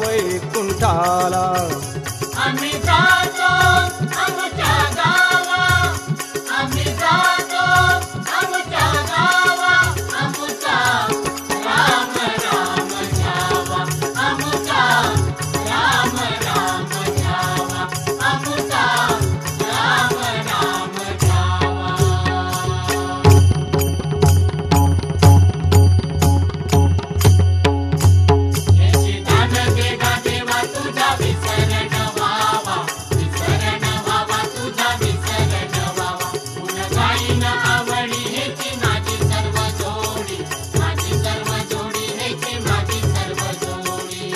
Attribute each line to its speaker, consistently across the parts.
Speaker 1: वैकुंठाला
Speaker 2: आम्ही जातो आमच्या गावा आम्ही जातो आमच्या गावा आमचा राम राम घ्यावा आमचा राम राम घ्यावा आमचा राम राम घ्यावा याची दान दे देवा तुझा विसरण व्हावा तुझा विसरण व्हावा पुन गाईन आवडी हेची माझी सर्व जोडी हेची माझी सर्व जोडी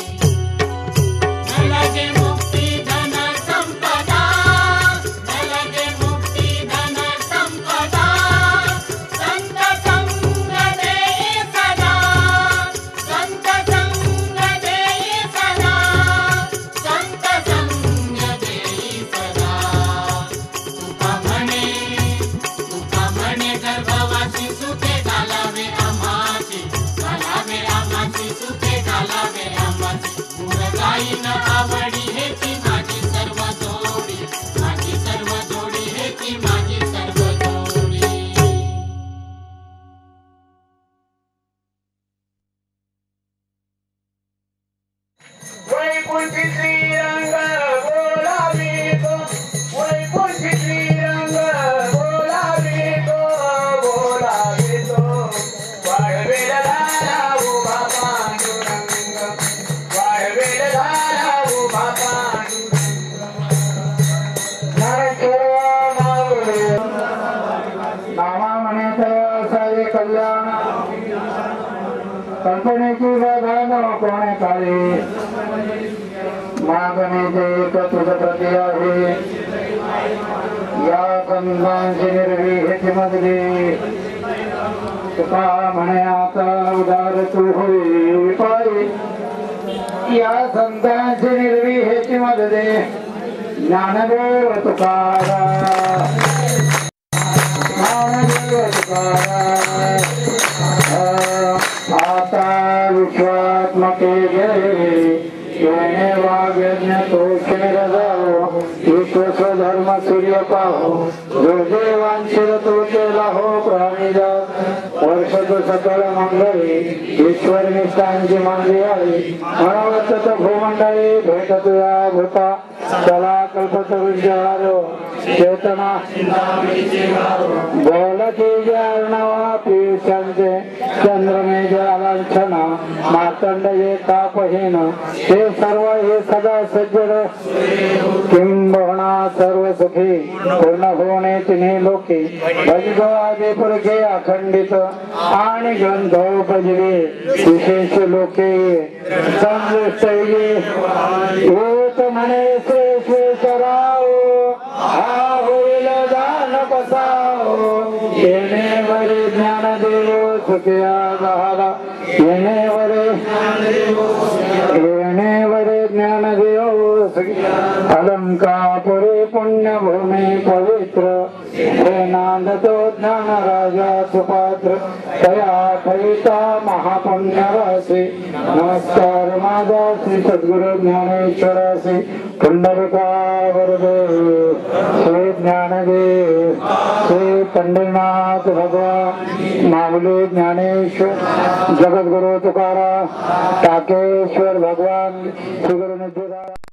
Speaker 2: न लगे मुक्ती धन संपदा न लगे मुक्ती धन संपदा संत संग देई सदा संत संग देई सदा संत संग देई सदा तुका म्हणे गर्भवासी सुखे घालावे आम्हाची सुखे घालावे आम्हाची गुण गाईन आवडी हेची माझी सर्व जोडी हेची माझी सर्व जोडी
Speaker 3: वैकुंठी श्रीरंग बोलावितो वैकुंठी श्रीरंग बोलावितो वाढवेल झाला उभा पांडुरंग वाढवेल झाला उभा नामा म्हणेच सारे कल्याण कल्पनेची बधान कोणे काळी मागणेचे एक तुझ प्रती आहे या संतांची निर्वी हेची मजली तुका म्हणे आता उदार तू होई पायी या संतांची निर्वी हेची मजली ज्ञानदेव तुकाराम ज्ञानदेव तुकाराम आता विश्वात्मके येणे वाग्यज्ञ तो क्षीर जाओ विश्व स्वधर्म सूर्य पाहो जो जे वांछित तो केला हो प्राणी जाओ वर्ष तो सकल मंगळी ईश्वर निष्ठांची मानली आहे मनोवत भूमंडळी भेट तुया भूता चला कल्पतरुंजहार चेतना बोलती अर्णवा पीठांचे चंद्रमेज लांछना मातंड ये तापहीन हे सर्व हे सदा सज्जड किंबहुना सर्व सुखी पूर्ण होणे तिन्ही लोकी भजगो आदि पुरखे अखंडित आणि ग्रंथोपजली विशेष लोके संदृष्ट म्हणे श्रेष्ठराव हा होईल दान कसाओ येणेवरे ज्ञानदेव सुखिया झाला येणेवरे ज्ञानदेव अलंकापुरे पुण्यभूमी पवित्र हे नांदतो ज्ञान राजा सुपात्र तया कविता महापुण्यवासी नमस्कार माझा श्री सद्गुरु ज्ञानेश्वरासी पुंडलिका वरदेव श्री ज्ञानदेव श्री पंढरीनाथ भगवान माऊली ज्ञानेश्वर जगद्गुरु तुकाराम टाकेश्वर भगवान श्री गुरु नित्यानंद